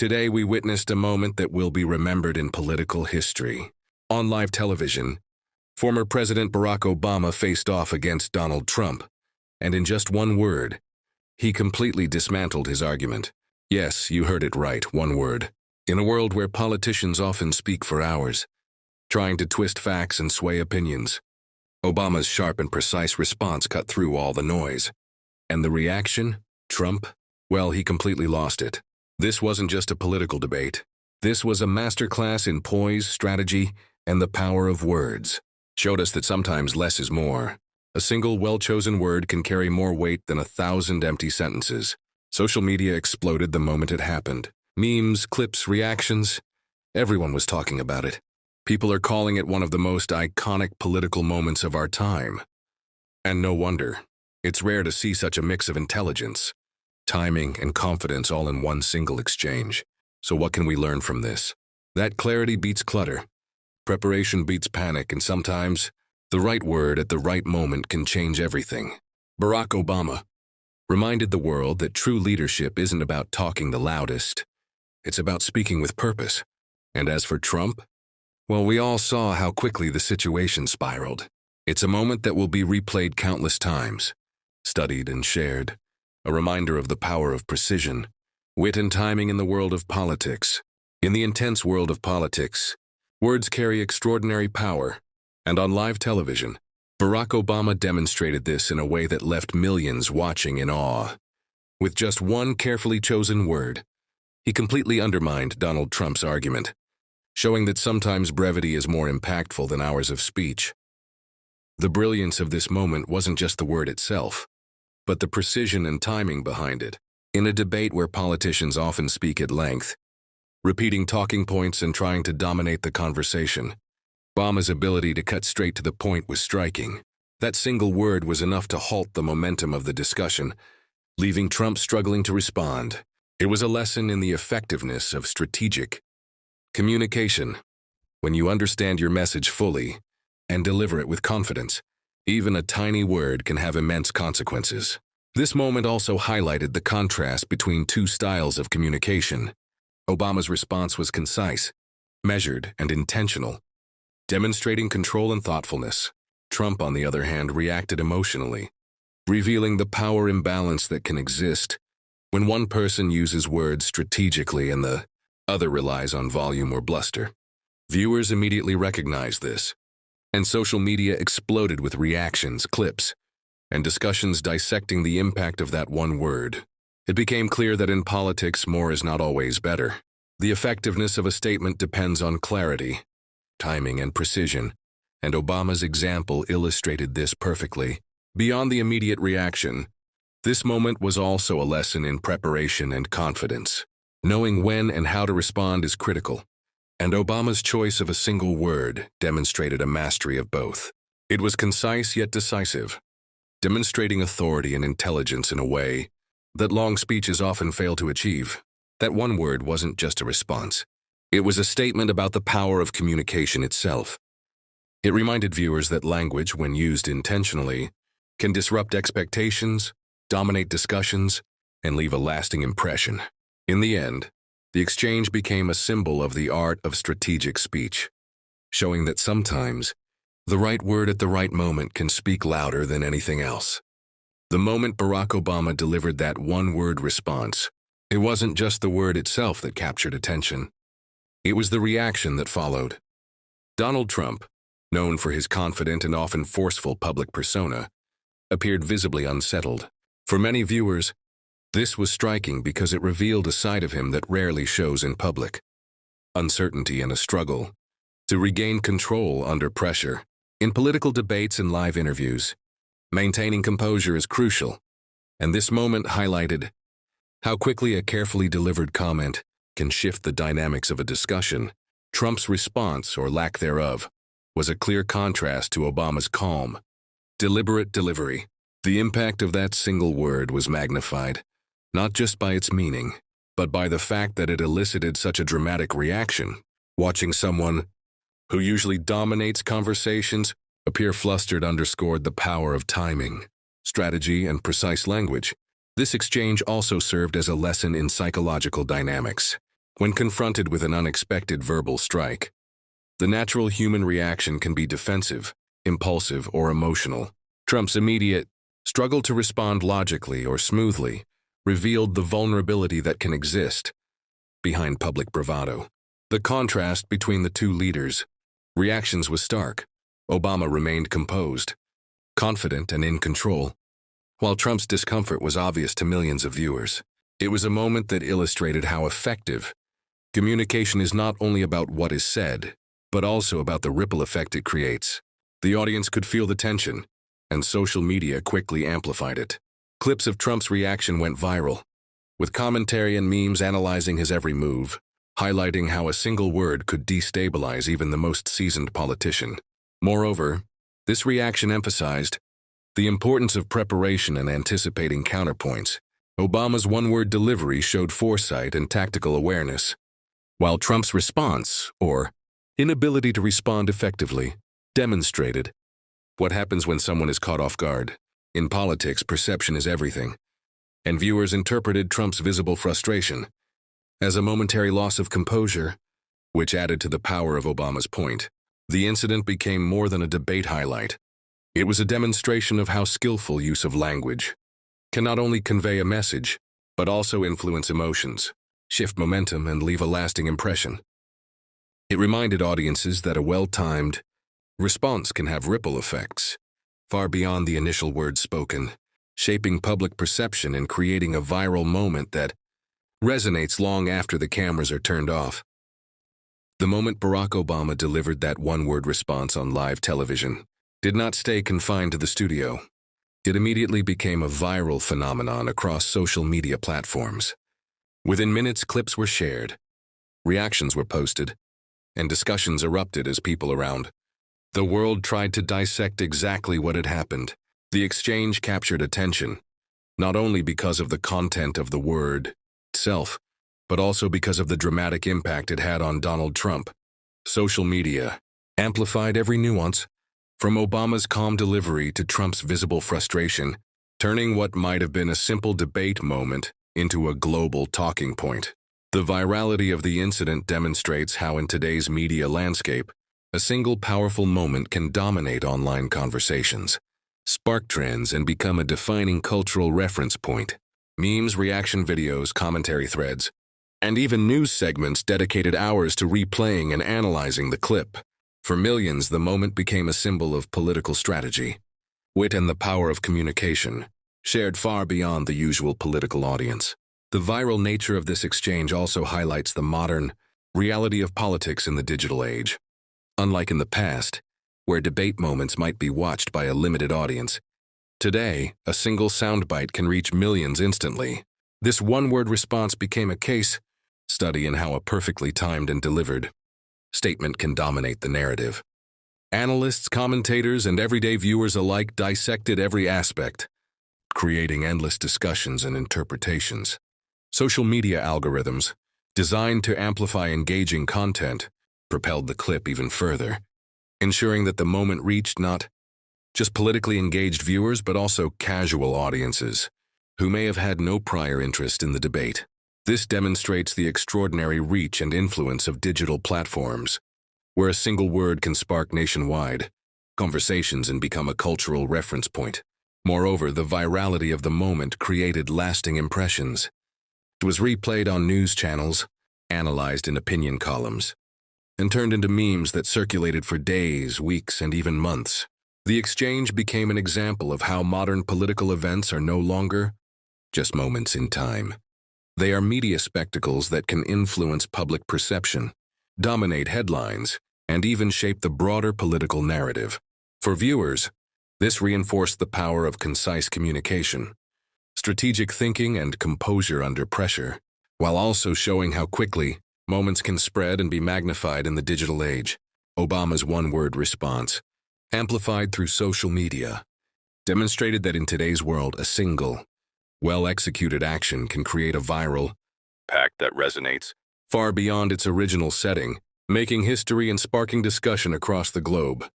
Today we witnessed a moment that will be remembered in political history. On live television, former President Barack Obama faced off against Donald Trump, and in just one word, he completely dismantled his argument. Yes, you heard it right, one word. In a world where politicians often speak for hours, trying to twist facts and sway opinions, Obama's sharp and precise response cut through all the noise. And the reaction? Trump? Well, he completely lost it. This wasn't just a political debate. This was a masterclass in poise, strategy, and the power of words. Showed us that sometimes less is more. A single well-chosen word can carry more weight than 1,000 empty sentences. Social media exploded the moment it happened. Memes, clips, reactions. Everyone was talking about it. People are calling it one of the most iconic political moments of our time. And no wonder. It's rare to see such a mix of intelligence, timing, and confidence all in one single exchange. So what can we learn from this? That clarity beats clutter. Preparation beats panic, and sometimes the right word at the right moment can change everything. Barack Obama reminded the world that true leadership isn't about talking the loudest. It's about speaking with purpose. And as for Trump, well, we all saw how quickly the situation spiraled. It's a moment that will be replayed countless times, studied and shared. A reminder of the power of precision, wit and timing in the world of politics. In the intense world of politics, words carry extraordinary power, and on live television, Barack Obama demonstrated this in a way that left millions watching in awe. With just one carefully chosen word, he completely undermined Donald Trump's argument, showing that sometimes brevity is more impactful than hours of speech. The brilliance of this moment wasn't just the word itself, but the precision and timing behind it. In a debate where politicians often speak at length, repeating talking points and trying to dominate the conversation, Obama's ability to cut straight to the point was striking. That single word was enough to halt the momentum of the discussion, leaving Trump struggling to respond. It was a lesson in the effectiveness of strategic communication. When you understand your message fully and deliver it with confidence, even a tiny word can have immense consequences. This moment also highlighted the contrast between two styles of communication. Obama's response was concise, measured, and intentional, demonstrating control and thoughtfulness. Trump, on the other hand, reacted emotionally, revealing the power imbalance that can exist when one person uses words strategically and the other relies on volume or bluster. Viewers immediately recognized this, and social media exploded with reactions, clips, and discussions dissecting the impact of that one word. It became clear that in politics, more is not always better. The effectiveness of a statement depends on clarity, timing, and precision, and Obama's example illustrated this perfectly. Beyond the immediate reaction, this moment was also a lesson in preparation and confidence. Knowing when and how to respond is critical, and Obama's choice of a single word demonstrated a mastery of both. It was concise yet decisive, demonstrating authority and intelligence in a way that long speeches often fail to achieve. That one word wasn't just a response. It was a statement about the power of communication itself. It reminded viewers that language, when used intentionally, can disrupt expectations, dominate discussions, and leave a lasting impression. In the end, the exchange became a symbol of the art of strategic speech, showing that sometimes the right word at the right moment can speak louder than anything else. The moment Barack Obama delivered that one-word response, it wasn't just the word itself that captured attention. It was the reaction that followed. Donald Trump, known for his confident and often forceful public persona, appeared visibly unsettled. For many viewers, this was striking because it revealed a side of him that rarely shows in public: uncertainty and a struggle to regain control under pressure. In political debates and live interviews, maintaining composure is crucial, and this moment highlighted how quickly a carefully delivered comment can shift the dynamics of a discussion. Trump's response, or lack thereof, was a clear contrast to Obama's calm, deliberate delivery. The impact of that single word was magnified, not just by its meaning, but by the fact that it elicited such a dramatic reaction. Watching someone who usually dominates conversations appear flustered underscored the power of timing, strategy, and precise language. This exchange also served as a lesson in psychological dynamics. When confronted with an unexpected verbal strike, the natural human reaction can be defensive, impulsive, or emotional. Trump's immediate struggle to respond logically or smoothly revealed the vulnerability that can exist behind public bravado. The contrast between the two leaders' reactions was stark. Obama remained composed, confident, and in control, while Trump's discomfort was obvious to millions of viewers. It was a moment that illustrated how effective communication is not only about what is said, but also about the ripple effect it creates. The audience could feel the tension, and social media quickly amplified it. Clips of Trump's reaction went viral, with commentary and memes analyzing his every move, highlighting how a single word could destabilize even the most seasoned politician. Moreover, this reaction emphasized the importance of preparation and anticipating counterpoints. Obama's one-word delivery showed foresight and tactical awareness, while Trump's response, or inability to respond effectively, demonstrated what happens when someone is caught off guard. In politics, perception is everything, and viewers interpreted Trump's visible frustration as a momentary loss of composure, which added to the power of Obama's point. The incident became more than a debate highlight. It was a demonstration of how skillful use of language can not only convey a message, but also influence emotions, shift momentum, and leave a lasting impression. It reminded audiences that a well-timed response can have ripple effects far beyond the initial words spoken, shaping public perception and creating a viral moment that resonates long after the cameras are turned off. The moment Barack Obama delivered that one-word response on live television did not stay confined to the studio. It immediately became a viral phenomenon across social media platforms. Within minutes, clips were shared, reactions were posted, and discussions erupted as people around the world tried to dissect exactly what had happened. The exchange captured attention, not only because of the content of the word itself, but also because of the dramatic impact it had on Donald Trump. Social media amplified every nuance, from Obama's calm delivery to Trump's visible frustration, turning what might have been a simple debate moment into a global talking point. The virality of the incident demonstrates how in today's media landscape, a single powerful moment can dominate online conversations, spark trends, and become a defining cultural reference point. Memes, reaction videos, commentary threads, and even news segments dedicated hours to replaying and analyzing the clip. For millions, the moment became a symbol of political strategy, wit, and the power of communication, shared far beyond the usual political audience. The viral nature of this exchange also highlights the modern reality of politics in the digital age. Unlike in the past, where debate moments might be watched by a limited audience, today, a single soundbite can reach millions instantly. This one-word response became a case study in how a perfectly timed and delivered statement can dominate the narrative. Analysts, commentators, and everyday viewers alike dissected every aspect, creating endless discussions and interpretations. Social media algorithms, designed to amplify engaging content, propelled the clip even further, ensuring that the moment reached not just politically engaged viewers but also casual audiences who may have had no prior interest in the debate. This demonstrates the extraordinary reach and influence of digital platforms, where a single word can spark nationwide conversations and become a cultural reference point. Moreover, the virality of the moment created lasting impressions. It was replayed on news channels, analyzed in opinion columns, and turned into memes that circulated for days, weeks, and even months. The exchange became an example of how modern political events are no longer just moments in time. They are media spectacles that can influence public perception, dominate headlines, and even shape the broader political narrative. For viewers, this reinforced the power of concise communication, strategic thinking, and composure under pressure, while also showing how quickly moments can spread and be magnified in the digital age. Obama's one-word response, amplified through social media, demonstrated that in today's world, a single, well-executed action can create a viral impact that resonates far beyond its original setting, making history and sparking discussion across the globe.